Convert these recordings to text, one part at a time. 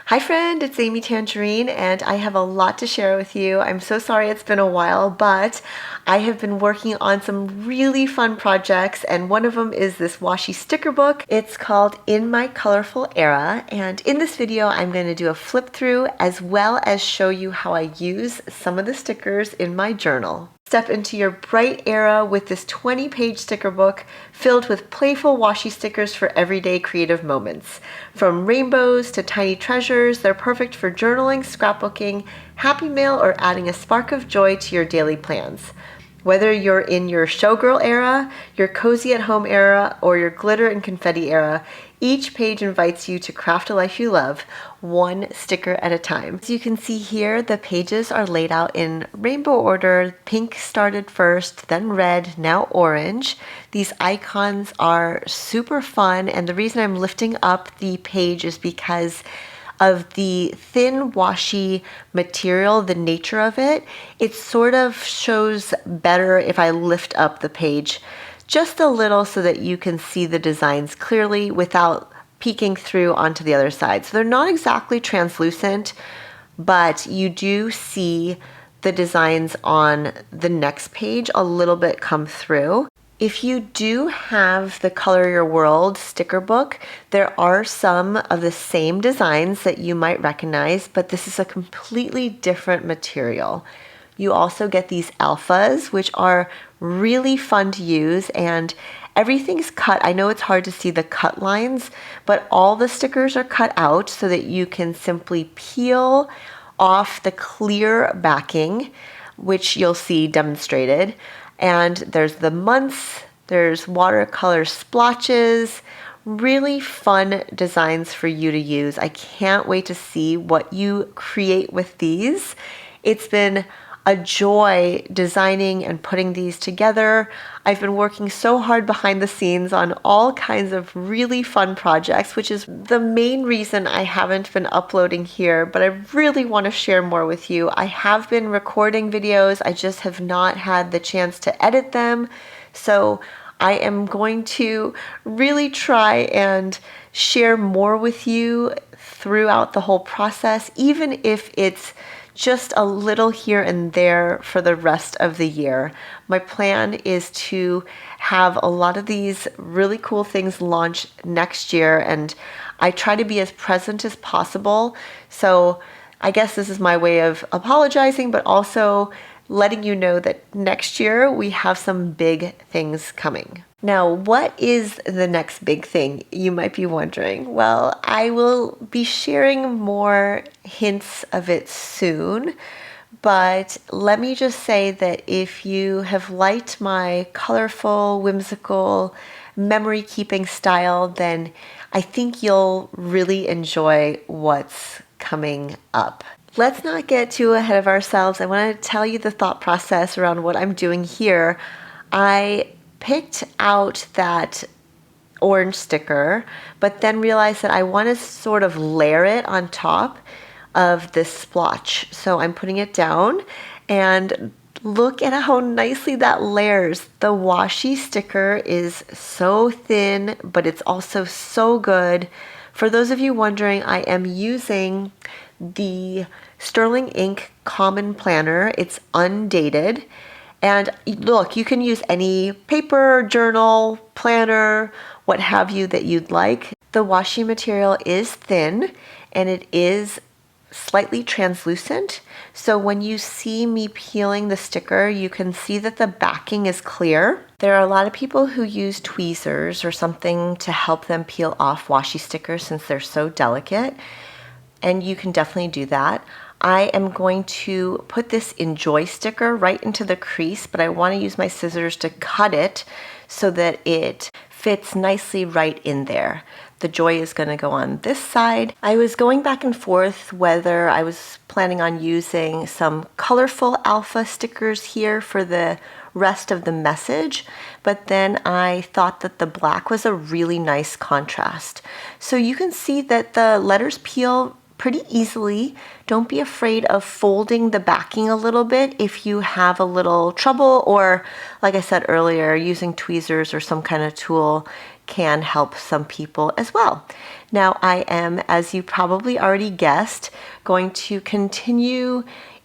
Hi friend, it's Amy Tangerine and I have a lot to share with you. I'm so sorry it's been a while, but I have been working on some really fun projects and one of them is this washi sticker book. It's called In My Colorful Era, and in this video I'm going to do a flip through as well as show you how I use some of the stickers in my journal. Step into your bright era with this 20-page sticker book filled with playful washi stickers for everyday creative moments. From rainbows to tiny treasures, they're perfect for journaling, scrapbooking, happy mail, or adding a spark of joy to your daily plans. Whether you're in your showgirl era, your cozy at home era, or your glitter and confetti era, each page invites you to craft a life you love, one sticker at a time. As you can see here, the pages are laid out in rainbow order. Pink started first, then red, now orange. These icons are super fun, and the reason I'm lifting up the page is because of the thin washi material, the nature of it. It sort of shows better if I lift up the page just a little so that you can see the designs clearly without peeking through onto the other side. So they're not exactly translucent, but you do see the designs on the next page a little bit come through. If you do have the Color Your World sticker book, there are some of the same designs that you might recognize, but this is a completely different material. You also get these alphas, which are really fun to use, and everything's cut. I know it's hard to see the cut lines, but all the stickers are cut out so that you can simply peel off the clear backing, which you'll see demonstrated. And there's the months, there's watercolor splotches, really fun designs for you to use. I can't wait to see what you create with these. It's been a joy designing and putting these together. I've been working so hard behind the scenes on all kinds of really fun projects, which is the main reason I haven't been uploading here, but I really want to share more with you. I have been recording videos, I just have not had the chance to edit them. So I am going to really try and share more with you throughout the whole process, even if it's just a little here and there for the rest of the year. My plan is to have a lot of these really cool things launch next year, and I try to be as present as possible. So I guess this is my way of apologizing, but also letting you know that next year we have some big things coming. Now, what is the next big thing, you might be wondering? Well, I will be sharing more hints of it soon, but let me just say that if you have liked my colorful, whimsical, memory-keeping style, then I think you'll really enjoy what's coming up. Let's not get too ahead of ourselves. I want to tell you the thought process around what I'm doing here. I picked out that orange sticker, but then realized that I want to sort of layer it on top of this splotch. So I'm putting it down, and look at how nicely that layers. The washi sticker is so thin, but it's also so good. For those of you wondering, I am using the Sterling Ink Common Planner. It's undated. And look, you can use any paper, journal, planner, what have you that you'd like. The washi material is thin and it is slightly translucent. So when you see me peeling the sticker, you can see that the backing is clear. There are a lot of people who use tweezers or something to help them peel off washi stickers since they're so delicate. And you can definitely do that. I am going to put this Enjoy sticker right into the crease, but I want to use my scissors to cut it so that it fits nicely right in there. The Joy is going to go on this side. I was going back and forth whether I was planning on using some colorful alpha stickers here for the rest of the message, but then I thought that the black was a really nice contrast. So you can see that the letters peel pretty easily. Don't be afraid of folding the backing a little bit if you have a little trouble, or like I said earlier, using tweezers or some kind of tool can help some people as well. Now I am, as you probably already guessed, going to continue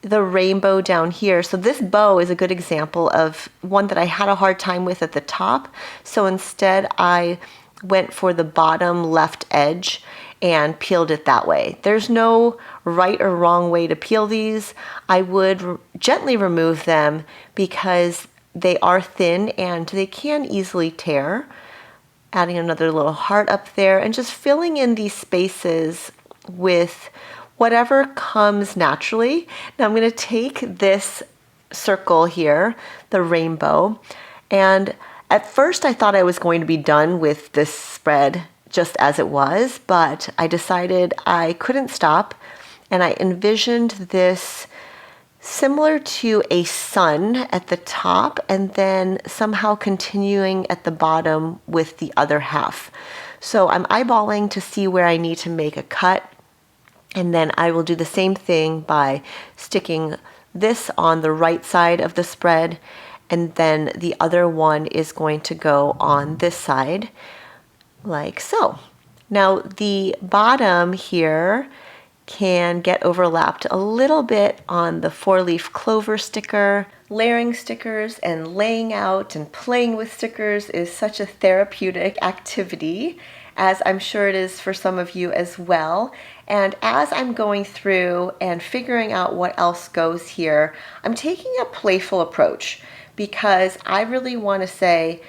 the rainbow down here. So this bow is a good example of one that I had a hard time with at the top. So instead I went for the bottom left edge and peeled it that way. There's no right or wrong way to peel these. I would gently remove them because they are thin and they can easily tear. Adding another little heart up there and just filling in these spaces with whatever comes naturally. Now I'm going to take this circle here, the rainbow, and at first I thought I was going to be done with this spread just as it was, but I decided I couldn't stop, and I envisioned this similar to a sun at the top and then somehow continuing at the bottom with the other half. So I'm eyeballing to see where I need to make a cut, and then I will do the same thing by sticking this on the right side of the spread, and then the other one is going to go on this side like so. Now the bottom here can get overlapped a little bit on the 4-leaf clover sticker. Layering stickers and laying out and playing with stickers is such a therapeutic activity, as I'm sure it is for some of you as well. And as I'm going through and figuring out what else goes here, I'm taking a playful approach because I really want to say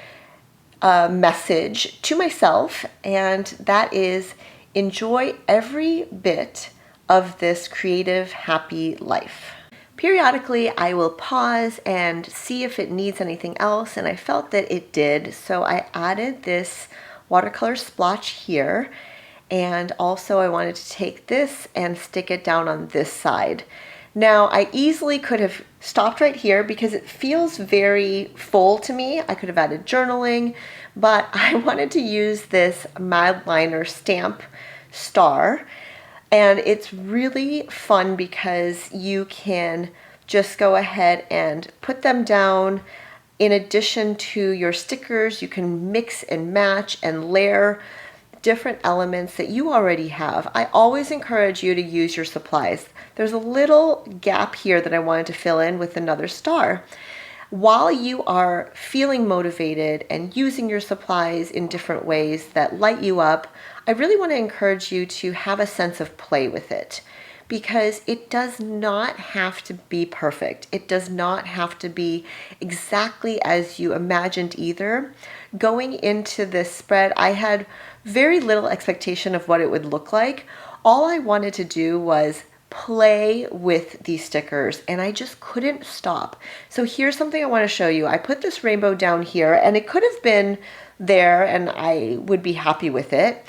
a message to myself, and that is enjoy every bit of this creative, happy life. Periodically, I will pause and see if it needs anything else, and I felt that it did, so I added this watercolor splotch here, and also I wanted to take this and stick it down on this side. Now, I easily could have stopped right here because it feels very full to me. I could have added journaling, but I wanted to use this Mad Liner stamp star. And it's really fun because you can just go ahead and put them down. In addition to your stickers, you can mix and match and layer different elements that you already have. I always encourage you to use your supplies. There's a little gap here that I wanted to fill in with another star. While you are feeling motivated and using your supplies in different ways that light you up, I really want to encourage you to have a sense of play with it, because it does not have to be perfect. It does not have to be exactly as you imagined either. Going into this spread, I had very little expectation of what it would look like. All I wanted to do was play with these stickers, and I just couldn't stop. So here's something I want to show you. I put this rainbow down here, and it could have been there and I would be happy with it.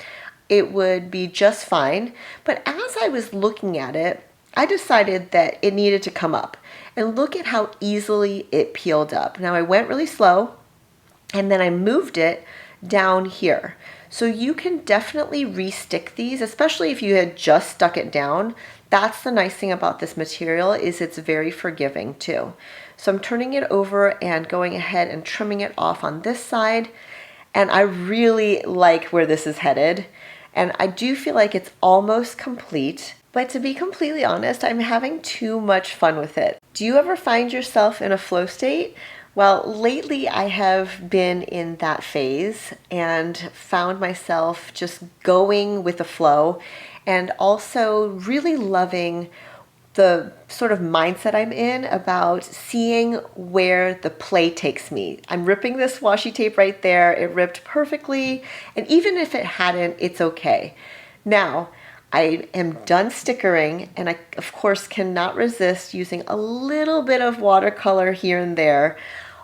It would be just fine. But as I was looking at it, I decided that it needed to come up. And look at how easily it peeled up. Now I went really slow, and then I moved it down here. So you can definitely re-stick these, especially if you had just stuck it down. That's the nice thing about this material, is it's very forgiving too. So I'm turning it over and going ahead and trimming it off on this side. And I really like where this is headed. And I do feel like it's almost complete. But to be completely honest, I'm having too much fun with it. Do you ever find yourself in a flow state? Well, lately I have been in that phase and found myself just going with the flow, and also really loving the sort of mindset I'm in about seeing where the play takes me. I'm ripping this washi tape right there. It ripped perfectly, and even if it hadn't, it's okay. Now, I am done stickering, and I, of course, cannot resist using a little bit of watercolor here and there.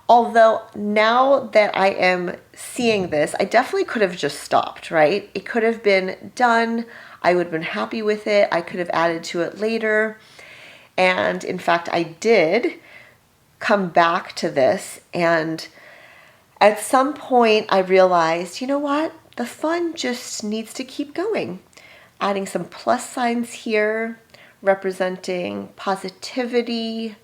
Although now that I am seeing this, I definitely could have just stopped, right? It could have been done. I would have been happy with it. I could have added to it later. And in fact, I did come back to this. And at some point I realized, you know what? The fun just needs to keep going. Adding some plus signs here, representing positivity,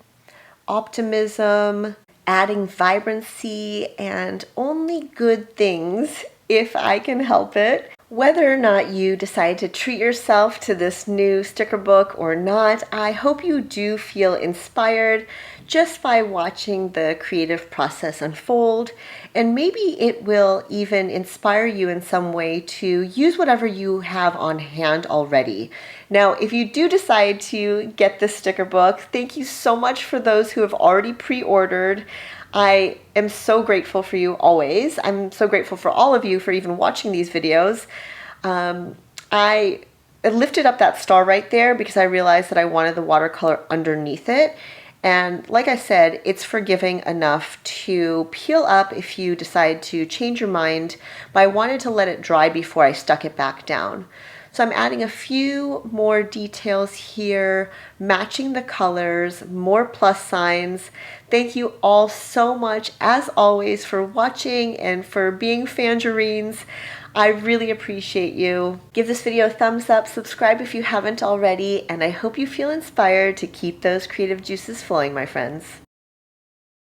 optimism, adding vibrancy, and only good things if I can help it. Whether or not you decide to treat yourself to this new sticker book or not, I hope you do feel inspired just by watching the creative process unfold, and maybe it will even inspire you in some way to use whatever you have on hand already. Now, if you do decide to get this sticker book, thank you so much for those who have already pre-ordered. I am so grateful for you always. I'm so grateful for all of you for even watching these videos. I lifted up that star right there because I realized that I wanted the watercolor underneath it. And like I said, it's forgiving enough to peel up if you decide to change your mind, but I wanted to let it dry before I stuck it back down. So I'm adding a few more details here, matching the colors, more plus signs. Thank you all so much, as always, for watching and for being Tangerines. I really appreciate you. Give this video a thumbs up, subscribe if you haven't already, and I hope you feel inspired to keep those creative juices flowing, my friends.